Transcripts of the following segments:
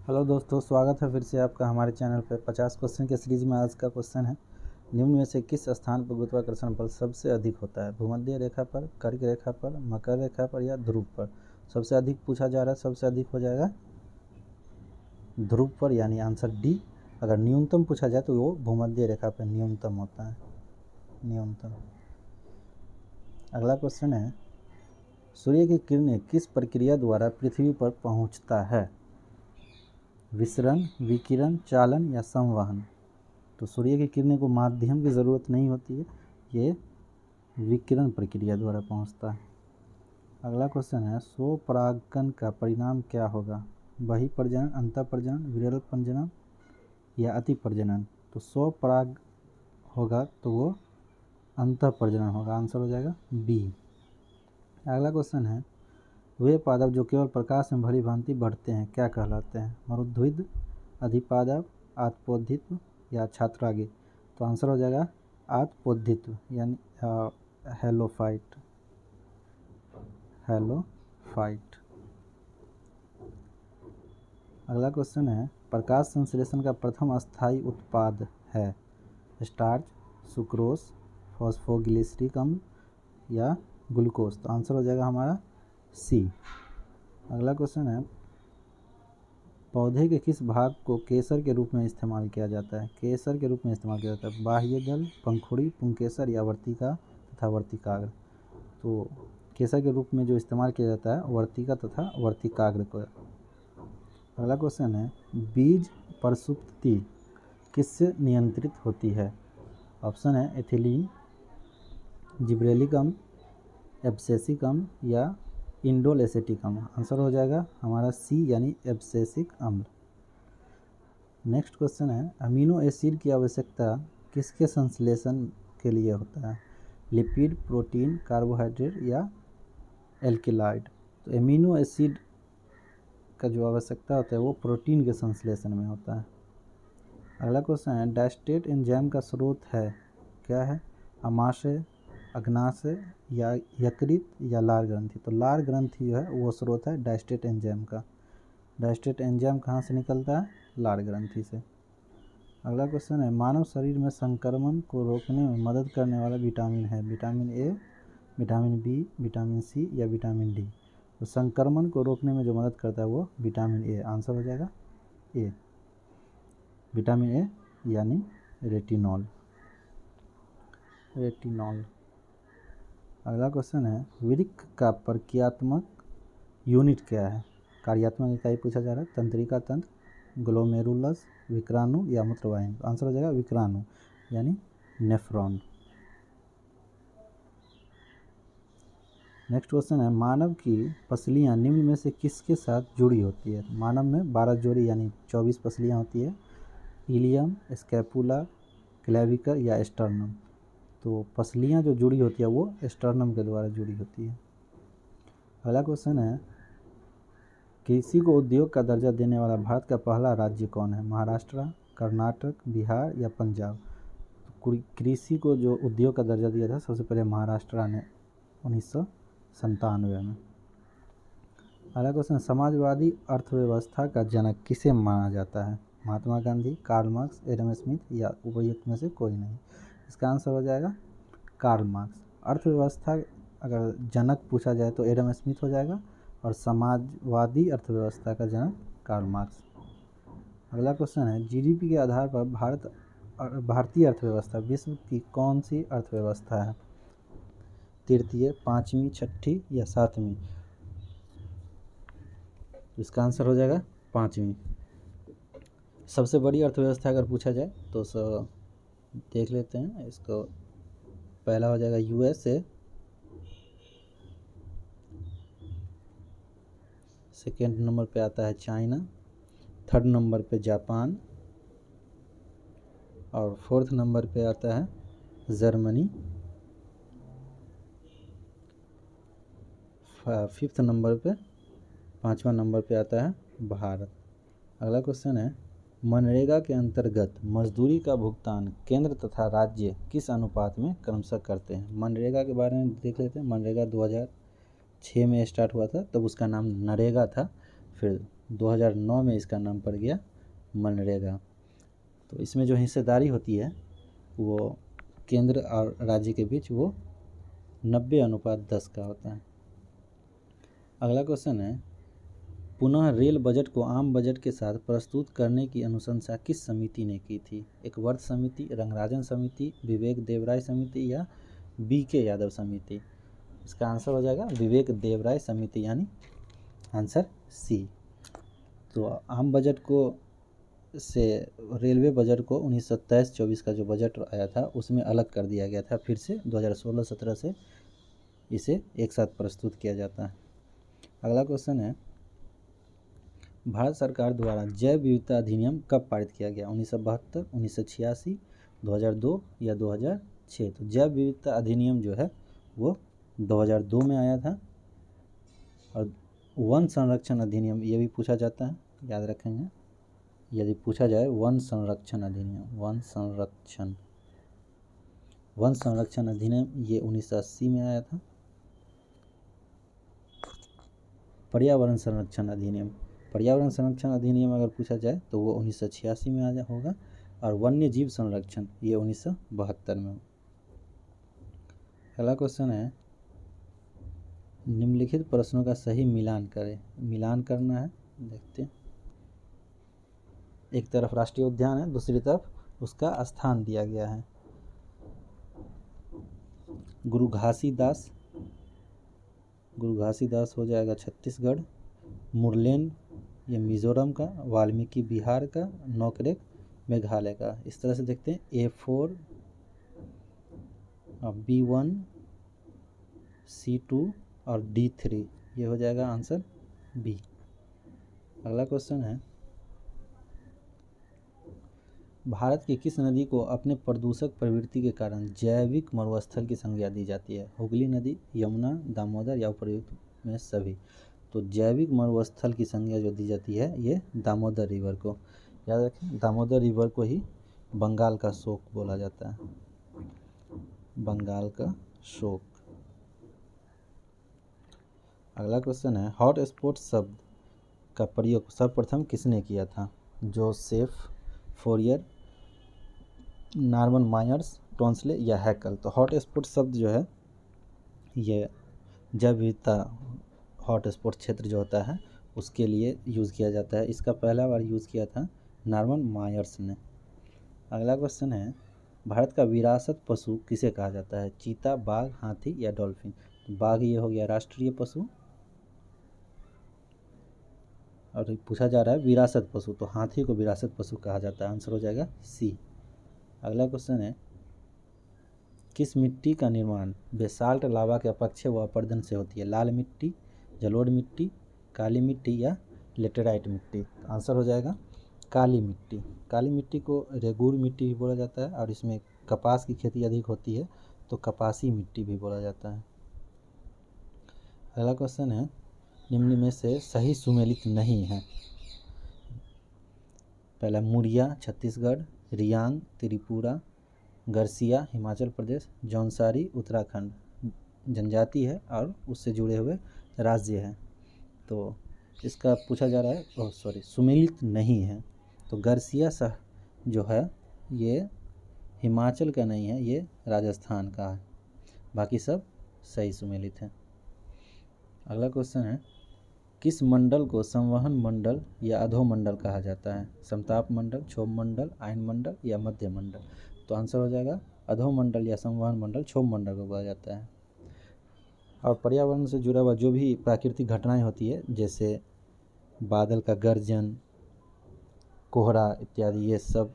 Hello दोस्तों, स्वागत है फिर से आपका हमारे चैनल पर। 50 क्वेश्चन के सीरीज में आज का क्वेश्चन है, निम्न में से किस स्थान पर गुरुत्वाकर्षण बल सबसे अधिक होता है? भूमध्य रेखा पर, कर्क रेखा पर, मकर रेखा पर या ध्रुव पर? सबसे अधिक पूछा जा रहा है, सबसे अधिक हो जाएगा ध्रुव पर, यानी आंसर डी। अगर न्यूनतम पूछा जाए तो वो भूमध्य रेखा पर न्यूनतम होता है, न्यूनतम। अगला क्वेश्चन है, सूर्य की किरणें किस प्रक्रिया द्वारा पृथ्वी पर पहुंचता है? विसरण, विकिरण, चालन या संवहन? तो सूर्य की किरणें को माध्यम की ज़रूरत नहीं होती है, ये विकिरण प्रक्रिया द्वारा पहुंचता है। अगला क्वेश्चन है, स्वपरागण का परिणाम क्या होगा? बहिर्प्रजनन, अंतःप्रजनन, विरल प्रजनन या अति प्रजनन? तो स्वपराग होगा तो वो अंतःप्रजनन होगा, आंसर हो जाएगा बी। अगला क्वेश्चन है, वे पादप जो केवल प्रकाश में भली भांति बढ़ते हैं क्या कहलाते हैं? मरुद्भिद, अधिपादप, आत्पोद्धित्व या छात्रागी? तो आंसर हो जाएगा आत्पोद्धित्व, यानी हेलोफाइट, हेलोफाइट। अगला क्वेश्चन है, प्रकाश संश्लेषण का प्रथम अस्थायी उत्पाद है? स्टार्च, सुक्रोज, फॉस्फोग्लिसरिक अम्ल या ग्लूकोज? तो आंसर हो जाएगा हमारा सी। अगला क्वेश्चन है, पौधे के किस भाग को केसर के रूप में इस्तेमाल किया जाता है? केसर के रूप में इस्तेमाल किया जाता है बाह्य दल, पंखुड़ी, पुंकेसर या वर्तिका तथा वर्तिकाग्र? तो केसर के रूप में जो इस्तेमाल किया जाता है वर्तिका तथा वर्तिकाग्र को। अगला क्वेश्चन है, बीज प्रसुप्ति किससे नियंत्रित होती है? ऑप्शन है एथिलीन, जिब्रेलिक अम्ल, एब्सेसिक अम्ल या इंडोल एसेटिक अम्ल? आंसर हो जाएगा हमारा सी, यानी एब्सेसिक अम्ल। नेक्स्ट क्वेश्चन है, अमीनो एसिड की आवश्यकता किसके संश्लेषण के लिए होता है? लिपिड, प्रोटीन, कार्बोहाइड्रेट या एल्किलाइड? तो अमीनो एसिड का जो आवश्यकता होता है वो प्रोटीन के संश्लेषण में होता है। अगला क्वेश्चन है, डायस्टेट एंजाइम का स्रोत है क्या है? अमाशय, अग्नाशय या यकृत या लार ग्रंथि? तो लार ग्रंथि जो है वो स्रोत है डायस्टेट एंजाइम का। डायस्टेट एंजाइम कहाँ से निकलता है? लार ग्रंथि से। अगला क्वेश्चन है, मानव शरीर में संक्रमण को रोकने में मदद करने वाला विटामिन है? Vitamin A, vitamin B, vitamin C या विटामिन डी? तो संक्रमण को रोकने में जो मदद करता है वो विटामिन ए, आंसर हो जाएगा ए, विटामिन ए यानी रेटिनॉल, रेटिनॉल। अगला क्वेश्चन है, वृक्क का प्रक्रियात्मक यूनिट क्या है? कार्यात्मक इकाई पूछा जा रहा है, तंत्रिका तंत्र, ग्लोमेरुलस, विक्राणु या मूत्रवाहिनी? आंसर हो जाएगा विक्राणु, यानी नेफ्रॉन। नेक्स्ट क्वेश्चन है, मानव की पसलियाँ निम्न में से किसके साथ जुड़ी होती है? मानव में 12 जोड़ी यानी 24 पसलियाँ होती है। इलियम, स्कैपुला, क्लेविकर या स्टर्नम? तो पसलियाँ जो जुड़ी होती है वो स्टर्नम के द्वारा जुड़ी होती है। अगला क्वेश्चन है, कृषि को उद्योग का दर्जा देने वाला भारत का पहला राज्य कौन है? महाराष्ट्र, कर्नाटक, बिहार या पंजाब? तो कृषि को जो उद्योग का दर्जा दिया था सबसे पहले महाराष्ट्र ने 1997 में। अगला क्वेश्चन, समाजवादी अर्थव्यवस्था का जनक किसे माना जाता है? Mahatma Gandhi, Karl Marx, Adam Smith या उपर्युक्त में से कोई नहीं? इसका आंसर हो जाएगा कार्ल मार्क्स। अर्थव्यवस्था अगर जनक पूछा जाए तो एडम स्मिथ हो जाएगा, और समाजवादी अर्थव्यवस्था का जनक कार्ल मार्क्स। अगला क्वेश्चन है, जीडीपी के आधार पर भारतीय अर्थव्यवस्था विश्व की कौन सी अर्थव्यवस्था है? तृतीय, पाँचवीं, छठी या सातवीं? इसका आंसर हो जाएगा पाँचवीं। सबसे बड़ी अर्थव्यवस्था अगर पूछा जाए तो देख लेते हैं इसको। पहला हो जाएगा यूएसए, सेकेंड नंबर पे आता है चाइना, थर्ड नंबर पे जापान और फोर्थ नंबर पे आता है जर्मनी, फिफ्थ नंबर पे, पाँचवा नंबर पे आता है भारत। अगला क्वेश्चन है, मनरेगा के अंतर्गत मजदूरी का भुगतान केंद्र तथा राज्य किस अनुपात में क्रमशः करते हैं? मनरेगा के बारे में देख लेते हैं। मनरेगा 2006 में स्टार्ट हुआ था, तब उसका नाम नरेगा था, फिर 2009 में इसका नाम पड़ गया मनरेगा। तो इसमें जो हिस्सेदारी होती है वो केंद्र और राज्य के बीच वो 90:10 का होता है। अगला क्वेश्चन है, पुनः रेल बजट को आम बजट के साथ प्रस्तुत करने की अनुशंसा किस समिति ने की थी? एक वर्त समिति, रंगराजन समिति, विवेक देवराय समिति या BK यादव समिति? इसका आंसर हो जाएगा विवेक देवराय समिति, यानी आंसर सी। तो आम बजट को से रेलवे बजट को 1923-24 का जो बजट आया था उसमें अलग कर दिया गया था, फिर से 2016-17 से इसे एक साथ प्रस्तुत किया जाता है। अगला क्वेश्चन है, भारत सरकार द्वारा जैव विविधता अधिनियम कब पारित किया गया? 1972, 1986, 2002 या 2006? तो जैव विविधता अधिनियम जो है वो 2002 में आया था। और वन संरक्षण अधिनियम, ये भी पूछा जाता है, याद रखेंगे यदि पूछा जाए। वन संरक्षण अधिनियम, वन संरक्षण अधिनियम ये 1980 में आया था। पर्यावरण संरक्षण अधिनियम अगर पूछा जाए तो वो 1986 में आया होगा। और वन्य जीव संरक्षण ये 1972 में। अगला क्वेश्चन है, निम्नलिखित प्रश्नों का सही मिलान करें। मिलान करना है, देखते हैं। एक तरफ राष्ट्रीय उद्यान है, दूसरी तरफ उसका स्थान दिया गया है। गुरु घासीदास हो जाएगा छत्तीसगढ़, मुरलेन ये मिजोरम का, वाल्मीकि बिहार का, नोकरेक मेघालय का। इस तरह से देखते हैं A4, B1, C2 और D3, ये हो जाएगा आंसर B। अगला क्वेश्चन है, भारत की किस नदी को अपने प्रदूषक प्रवृत्ति के कारण जैविक मरुस्थल की संज्ञा दी जाती है? हुगली नदी, यमुना, दामोदर या उपयुक्त में सभी? तो जैविक मरुस्थल की संज्ञा जो दी जाती है ये दामोदर रिवर को। याद रखें, दामोदर रिवर को ही बंगाल का शोक बोला जाता है, बंगाल का शोक। अगला क्वेश्चन है, हॉट स्पॉट शब्द का प्रयोग सर्वप्रथम किसने किया था? जोसेफ फोरियर, नॉर्मन मायर्स, टोंसले या हैकल? तो हॉट स्पॉट शब्द जो है ये जैव विविधता हॉट स्पॉट क्षेत्र जो होता है उसके लिए यूज़ किया जाता है। इसका पहला बार यूज़ किया था नॉर्मन मायर्स ने। अगला क्वेश्चन है, भारत का विरासत पशु किसे कहा जाता है? चीता, बाघ, हाथी या डॉल्फिन? तो बाघ ये हो गया राष्ट्रीय पशु, और पूछा जा रहा है विरासत पशु, तो हाथी को विरासत पशु कहा जाता है। आंसर हो जाएगा सी। अगला क्वेश्चन है, किस मिट्टी का निर्माण बेसाल्ट लावा के अपक्षय व अपर्दन से होती है? लाल मिट्टी, जलोढ़ मिट्टी, काली मिट्टी या लेटेराइट मिट्टी? आंसर हो जाएगा काली मिट्टी। काली मिट्टी को रेगूर मिट्टी भी बोला जाता है, और इसमें कपास की खेती अधिक होती है तो कपासी मिट्टी भी बोला जाता है। अगला क्वेश्चन है, निम्न में से सही सुमेलित नहीं है। पहला मुरिया छत्तीसगढ़, रियांग त्रिपुरा, गरसिया हिमाचल प्रदेश, जौनसारी उत्तराखंड। जनजाति है और उससे जुड़े हुए राज्य है, तो इसका पूछा जा रहा है सुमेलित नहीं है। तो गरसिया जो है ये हिमाचल का नहीं है, ये राजस्थान का है, बाकी सब सही सुमेलित है। अगला क्वेश्चन है, किस मंडल को संवहन मंडल या अधोमंडल कहा जाता है? समताप मंडल, क्षोभ मंडल, आयन मंडल या मध्य मंडल? तो आंसर हो जाएगा अधोमंडल या संवहन मंडल, क्षोभ मंडल को कहा जाता है। और पर्यावरण से जुड़ा हुआ जो भी प्राकृतिक घटनाएं होती है, जैसे बादल का गर्जन, कोहरा इत्यादि, ये सब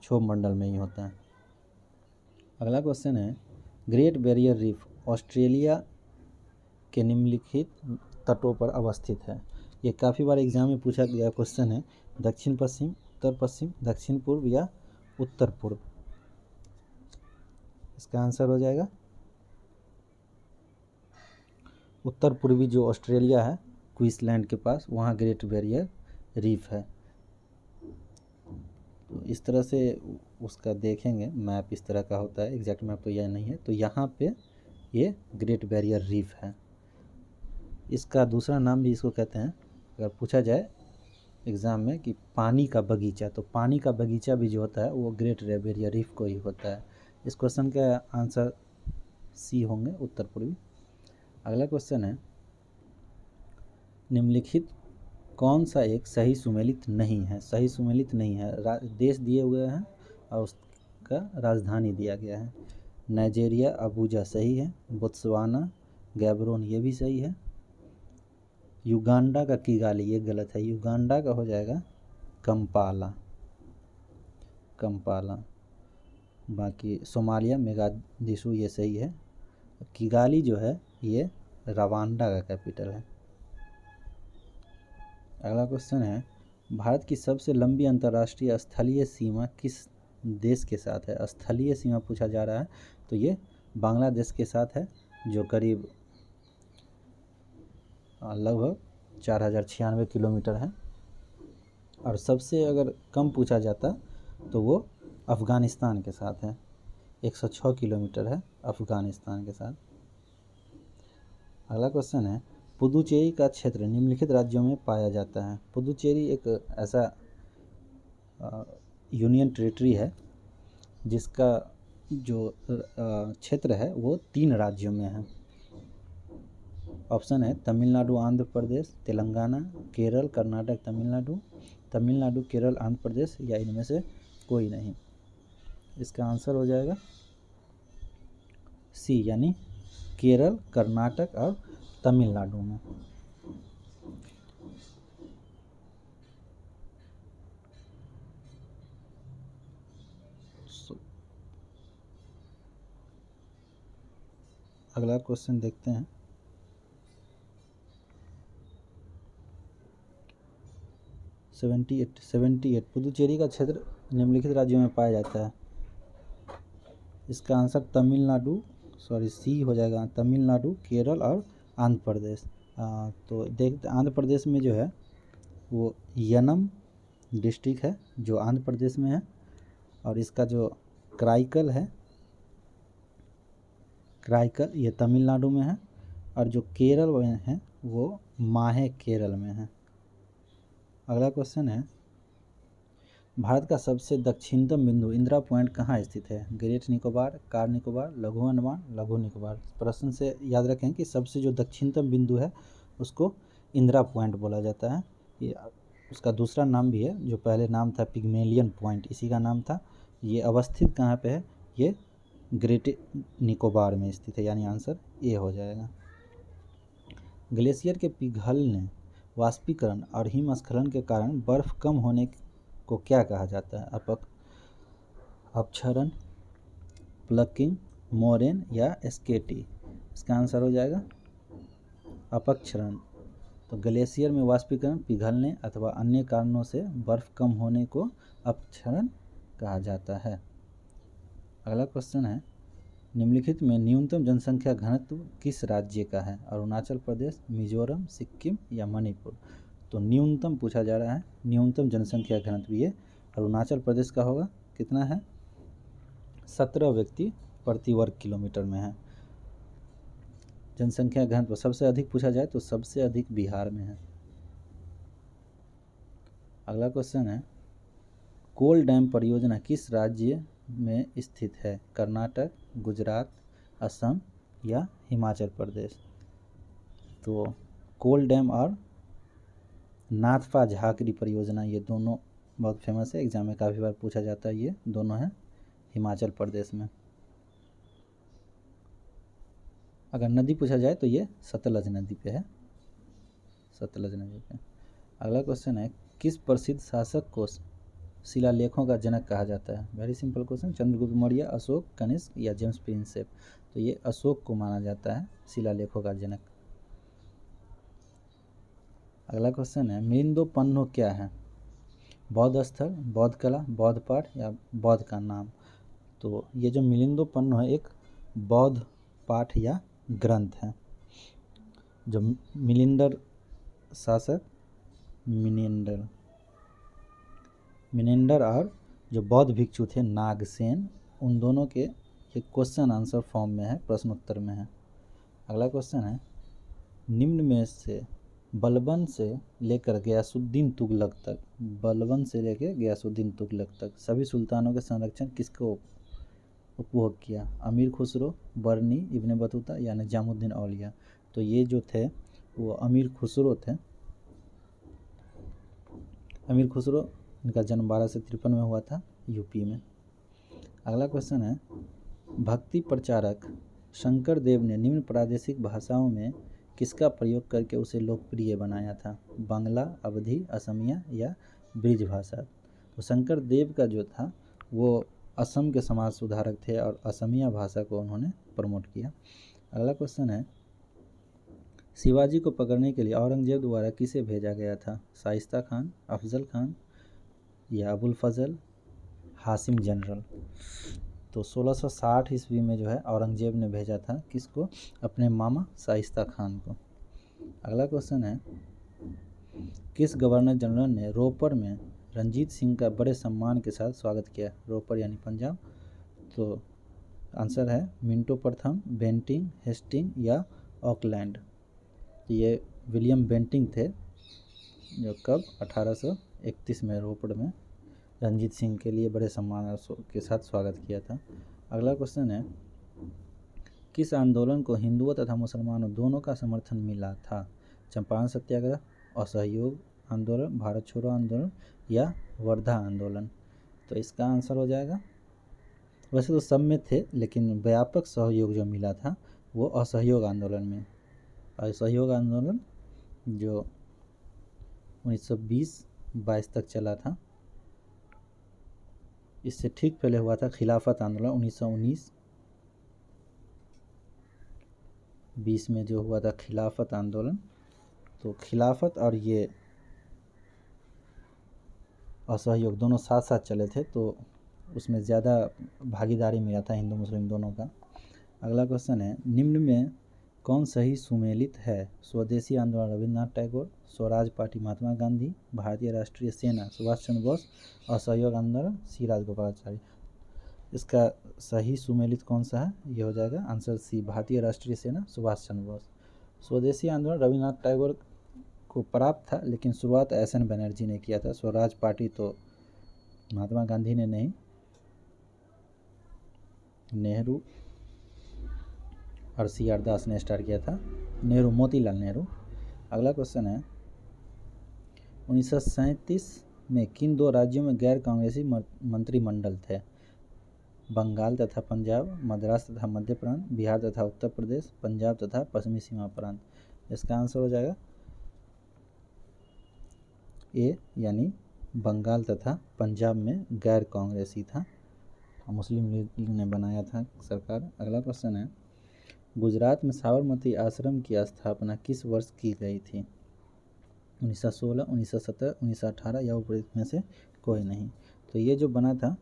क्षोभ मंडल में ही होता है। अगला क्वेश्चन है, ग्रेट बैरियर रीफ ऑस्ट्रेलिया के निम्नलिखित तटों पर अवस्थित है। ये काफ़ी बार एग्जाम में पूछा गया क्वेश्चन है। दक्षिण पश्चिम, उत्तर पश्चिम, दक्षिण पूर्व या उत्तर पूर्व? इसका आंसर हो जाएगा उत्तर पूर्वी जो ऑस्ट्रेलिया है, क्वींसलैंड के पास, वहाँ ग्रेट बैरियर रीफ है। तो इस तरह से उसका देखेंगे मैप, इस तरह का होता है, एग्जैक्ट मैप तो यह नहीं है। तो यहाँ पे ये ग्रेट बैरियर रीफ है। इसका दूसरा नाम भी इसको कहते हैं, अगर पूछा जाए एग्ज़ाम में कि पानी का बगीचा, तो पानी का बगीचा भी जो होता है वो ग्रेट बैरियर रीफ को ही होता है। इस क्वेश्चन का आंसर सी होंगे, उत्तर पूर्वी। अगला क्वेश्चन है, निम्नलिखित कौन सा एक सही सुमेलित नहीं है? सही सुमेलित नहीं है, देश दिए हुए हैं और उसका राजधानी दिया गया है। नाइजीरिया अबूजा सही है, बोत्सवाना गैबरोन ये भी सही है, युगांडा का किगाली ये गलत है, युगांडा का हो जाएगा कंपाला, कंपाला। बाकी सोमालिया मेगादिशु ये सही है, किगाली जो है ये रवांडा का कैपिटल है। अगला क्वेश्चन है, भारत की सबसे लंबी अंतर्राष्ट्रीय स्थलीय सीमा किस देश के साथ है? स्थलीय सीमा पूछा जा रहा है तो ये बांग्लादेश के साथ है, जो करीब लगभग 4096 किलोमीटर है। और सबसे अगर कम पूछा जाता तो वो अफ़गानिस्तान के साथ है, 106 किलोमीटर है अफ़गानिस्तान के साथ। अगला क्वेश्चन है, पुदुचेरी का क्षेत्र निम्नलिखित राज्यों में पाया जाता है? पुदुचेरी एक ऐसा यूनियन टेरिटरी है जिसका जो क्षेत्र है वो 3 राज्यों में है। ऑप्शन है तमिलनाडु, आंध्र प्रदेश, तेलंगाना, केरल, कर्नाटक, तमिलनाडु, तमिलनाडु, केरल, आंध्र प्रदेश या इनमें से कोई नहीं। इसका आंसर हो जाएगा सी, यानी केरल, कर्नाटक और तमिलनाडु में। अगला क्वेश्चन देखते हैं, 78 पुदुचेरी का क्षेत्र निम्नलिखित राज्यों में पाया जाता है। इसका आंसर तमिलनाडु, सी हो जाएगा, तमिलनाडु, केरल और आंध्र प्रदेश। तो देखते आंध्र प्रदेश में जो है वो यनम डिस्ट्रिक्ट है जो आंध्र प्रदेश में है, और इसका जो क्राइकल है, क्राइकल ये तमिलनाडु में है, और जो केरल में है वो माहे केरल में है। अगला क्वेश्चन है, भारत का सबसे दक्षिणतम बिंदु इंदिरा पॉइंट कहाँ स्थित है? ग्रेट निकोबार, कार निकोबार, लघु अंडमान, लघु निकोबार। प्रश्न से याद रखें कि सबसे जो दक्षिणतम बिंदु है उसको इंदिरा पॉइंट बोला जाता है। ये उसका दूसरा नाम भी है, जो पहले नाम था पिग्मेलियन पॉइंट, इसी का नाम था। ये अवस्थित कहाँ पे है? ये ग्रेट निकोबार में स्थित है, यानी आंसर ए हो जाएगा। ग्लेशियर के पिघलने, वाष्पीकरण और हिमस्खलन के कारण बर्फ कम होने को क्या कहा जाता है? अपक्षरण, प्लकिंग, मोरेन या स्केटी। इसका आंसर हो जाएगा अपक्षरण। तो ग्लेशियर में वाष्पीकरण, पिघलने अथवा अन्य कारणों से बर्फ कम होने को अपक्षरण कहा जाता है। अगला क्वेश्चन है, निम्नलिखित में न्यूनतम जनसंख्या घनत्व किस राज्य का है? अरुणाचल प्रदेश, मिजोरम, सिक्किम या मणिपुर। तो न्यूनतम पूछा जा रहा है, न्यूनतम जनसंख्या घनत्व ये अरुणाचल प्रदेश का होगा। कितना है? 17 व्यक्ति प्रति वर्ग किलोमीटर में है। जनसंख्या घनत्व सबसे अधिक पूछा जाए तो सबसे अधिक बिहार में है। अगला क्वेश्चन है, कोल डैम परियोजना किस राज्य में स्थित है? कर्नाटक, गुजरात, असम या हिमाचल प्रदेश। तो कोल डैम और नाथपा झाकरी परियोजना ये दोनों बहुत फेमस है, एग्जाम में काफ़ी बार पूछा जाता है। ये दोनों है हिमाचल प्रदेश में। अगर नदी पूछा जाए तो ये सतलज नदी पे है, सतलज नदी पे। अगला क्वेश्चन है, किस प्रसिद्ध शासक को शिलालेखों का जनक कहा जाता है? Very simple question, Chandragupta Maurya, Ashoka, Kanishka या जेम्स प्रिंसेप। तो ये अशोक को माना जाता है शिलालेखों का जनक। अगला क्वेश्चन है, मिलिंदो पन्नो क्या है? बौद्ध स्थल, बौद्ध कला, बौद्ध पाठ या बौद्ध का नाम। तो ये जो मिलिंदो पन्नो है एक बौद्ध पाठ या ग्रंथ है। जो मिलिंदर शासक मिनेंडर और जो बौद्ध भिक्षु थे नागसेन, उन दोनों के ये क्वेश्चन आंसर फॉर्म में है, प्रश्न उत्तर में है। अगला क्वेश्चन है, निम्न में से बलबन से लेकर गयासुद्दीन तुगलक तक, बलबन से लेकर गयासुद्दीन तुगलक तक सभी सुल्तानों के संरक्षण किसको उपभोग किया? अमीर खुसरो, बरनी, इब्ने बतूता या निजामुद्दीन औलिया। तो ये जो थे वो अमीर खुसरो थे। अमीर खुसरो, इनका जन्म 1253 में हुआ था यूपी में। अगला क्वेश्चन है, भक्ति प्रचारक शंकर देव ने निम्न प्रादेशिक भाषाओं में किसका प्रयोग करके उसे लोकप्रिय बनाया था? बांग्ला, अवधी, असमिया या ब्रिज भाषा। तो शंकर देव का जो था वो असम के समाज सुधारक थे और असमिया भाषा को उन्होंने प्रमोट किया। अगला क्वेश्चन है, शिवाजी को पकड़ने के लिए औरंगजेब द्वारा किसे भेजा गया था? शाइस्ता खान, अफजल खान या अबुल फजल, हासिम जनरल। तो 1660 ईस्वी में जो है औरंगजेब ने भेजा था किसको? अपने मामा शाइस्ता खान को। अगला क्वेश्चन है, किस गवर्नर जनरल ने रोपर में रंजीत सिंह का बड़े सम्मान के साथ स्वागत किया? रोपर यानी पंजाब। तो आंसर है मिंटो प्रथम, बेंटिंग, हेस्टिंग या ऑकलैंड। ये विलियम बेंटिंग थे जो कब 1831 में रोपड़ में रंजीत सिंह के लिए बड़े सम्मान के साथ स्वागत किया था। अगला क्वेश्चन है, किस आंदोलन को हिंदुओं तथा मुसलमानों दोनों का समर्थन मिला था? चंपारण सत्याग्रह, असहयोग आंदोलन, भारत छोड़ो आंदोलन या वर्धा आंदोलन। तो इसका आंसर हो जाएगा, वैसे तो सब में थे लेकिन व्यापक सहयोग जो मिला था वो असहयोग आंदोलन में। असहयोग आंदोलन जो 1920-22 तक चला था। इससे ठीक पहले हुआ था खिलाफत आंदोलन 1919-20 में जो हुआ था खिलाफत आंदोलन। तो खिलाफत और ये असहयोग दोनों साथ साथ चले थे तो उसमें ज़्यादा भागीदारी मिला था हिंदू मुस्लिम दोनों का। अगला क्वेश्चन है, निम्न में कौन सही सुमेलित है? स्वदेशी आंदोलन रविन्द्रनाथ टैगोर, स्वराज पार्टी महात्मा गांधी, भारतीय राष्ट्रीय सेना सुभाष चंद्र बोस, असहयोग आंदोलन सी राजगोपालाचारी। इसका सही सुमेलित कौन सा है? ये हो जाएगा आंसर सी, भारतीय राष्ट्रीय सेना सुभाष चंद्र बोस। स्वदेशी आंदोलन रविन्द्रनाथ टैगोर को प्राप्त था लेकिन शुरुआत एस.एन. बनर्जी ने किया था। स्वराज पार्टी तो महात्मा गांधी ने नहीं, नेहरू और सी आर दास ने स्टार्ट किया था, नेहरू, मोतीलाल नेहरू। अगला क्वेश्चन है, 1937 में किन दो राज्यों में गैर कांग्रेसी मंत्रिमंडल थे? बंगाल तथा पंजाब, मद्रास तथा मध्य प्रांत, बिहार तथा उत्तर प्रदेश, पंजाब तथा पश्चिमी सीमा प्रांत। इसका आंसर हो जाएगा ए, यानी बंगाल तथा पंजाब में गैर कांग्रेसी था, मुस्लिम लीग ने बनाया था सरकार। अगला क्वेश्चन है, गुजरात में साबरमती आश्रम की स्थापना किस वर्ष की गई थी? 1916, 1917, 1918 या उपरोक्त में से कोई नहीं। तो ये जो बना था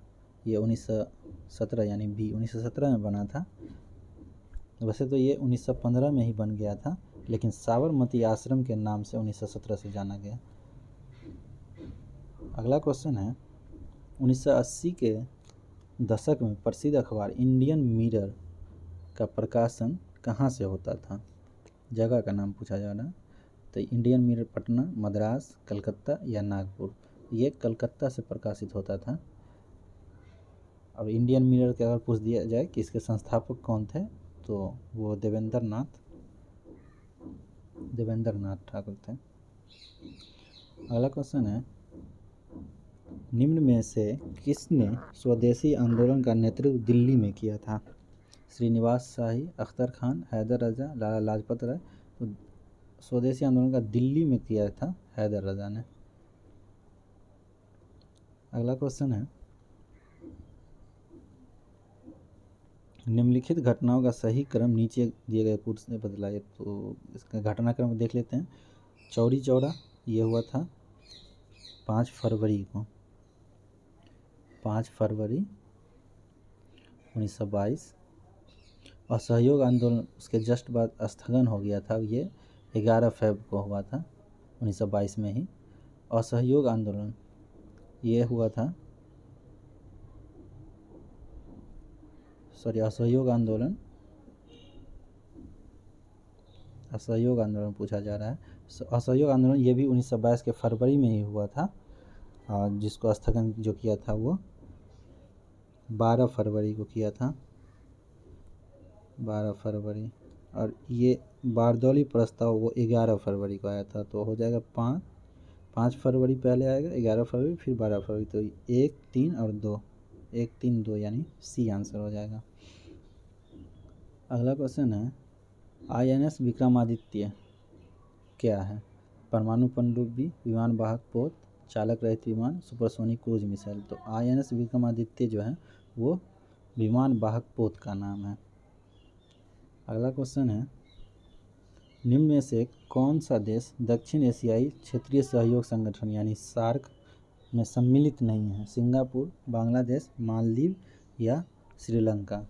ये 1917 यानी बी 1917 में बना था। वैसे तो ये 1915 में ही बन गया था लेकिन साबरमती आश्रम के नाम से 1917 से जाना गया। अगला क्वेश्चन है, 1980 के दशक में प्रसिद्ध अखबार इंडियन मिरर का प्रकाशन कहाँ से होता था? जगह का नाम पूछा जा रहा है। तो इंडियन मिरर पटना, मद्रास, कलकत्ता या नागपुर। ये कलकत्ता से प्रकाशित होता था। और इंडियन मिरर के अगर पूछ दिया जाए कि इसके संस्थापक कौन थे तो वो देवेंद्र नाथ ठाकुर थे। अगला क्वेश्चन है, निम्न में से किसने स्वदेशी आंदोलन का नेतृत्व दिल्ली में किया था? श्रीनिवास शाही, अख्तर खान, हैदर रजा, लाला लाजपत राय। तो स्वदेशी आंदोलन का दिल्ली में किया था हैदर रजा ने। अगला क्वेश्चन है, निम्नलिखित घटनाओं का सही क्रम नीचे दिए गए पुरुष ने बदला। तो इसका घटनाक्रम देख लेते हैं। चौरी चौरा ये हुआ था 5 फरवरी को, 5 फरवरी 1922। असहयोग आंदोलन उसके जस्ट बाद स्थगन हो गया था, ये 11 फरवरी को हुआ था 1922 में ही। असहयोग आंदोलन ये हुआ था, असहयोग आंदोलन पूछा जा रहा है असहयोग आंदोलन ये भी 1922 के फरवरी में ही हुआ था, और जिसको स्थगन जो किया था वो 12 फरवरी को किया था, 12 फरवरी। और ये बारदौली प्रस्ताव वो 11 फरवरी को आया था। तो हो जाएगा 5 फरवरी पहले आएगा, 11 फरवरी, फिर 12 फरवरी। तो 1, 3 और 2, 1, 3, 2 यानी सी आंसर हो जाएगा। अगला क्वेश्चन है INS विक्रमादित्य क्या है? परमाणु पनडुब्बी, विमान वाहक पोत, चालक रहित विमान, सुपरसोनिक क्रूज मिसाइल। तो INS विक्रमादित्य जो है वो विमान वाहक पोत का नाम है। अगला क्वेश्चन है निम्न में से कौन सा देश दक्षिण एशियाई क्षेत्रीय सहयोग संगठन यानी सार्क में सम्मिलित नहीं है? सिंगापुर, बांग्लादेश, मालदीव या श्रीलंका।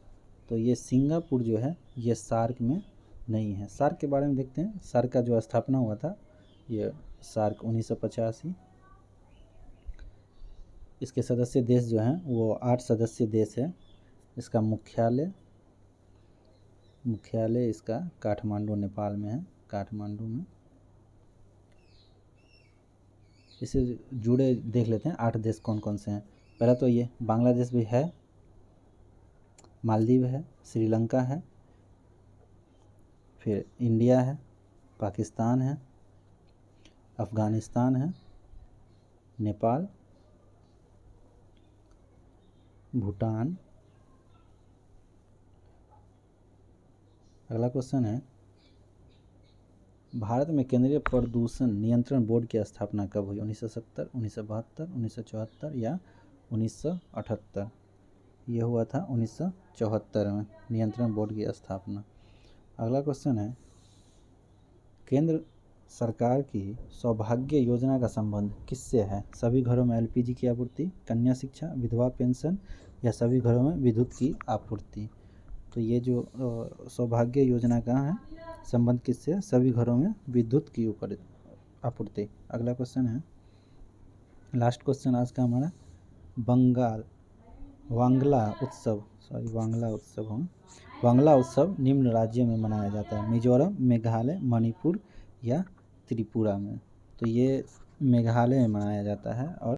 तो ये सिंगापुर जो है ये सार्क में नहीं है। सार्क के बारे में देखते हैं। सार्क का जो स्थापना हुआ था ये सार्क 1985। इसके सदस्य देश जो हैं वो 8 सदस्य देश है। इसका मुख्यालय इसका काठमांडू नेपाल में है, काठमांडू में। इससे जुड़े देख लेते हैं 8 देश कौन कौन से हैं। पहला तो ये बांग्लादेश भी है, मालदीव है, श्रीलंका है, फिर इंडिया है, पाकिस्तान है, अफ़गानिस्तान है, नेपाल, भूटान। अगला क्वेश्चन है भारत में केंद्रीय प्रदूषण नियंत्रण बोर्ड की स्थापना कब हुई? 1970, 1972, 1974 या 1978। ये हुआ था 1974 में नियंत्रण बोर्ड की स्थापना। अगला क्वेश्चन है केंद्र सरकार की सौभाग्य योजना का संबंध किससे है? सभी घरों में LPG की आपूर्ति, कन्या शिक्षा, विधवा पेंशन या सभी घरों में विद्युत की आपूर्ति। तो ये जो सौभाग्य योजना का है संबंध किससे? सभी घरों में विद्युत की आपूर्ति। अगला क्वेश्चन है लास्ट क्वेश्चन आज का हमारा वांगला उत्सव निम्न राज्यों में मनाया जाता है? मिजोरम, मेघालय, मणिपुर या त्रिपुरा में। तो ये मेघालय में मनाया जाता है और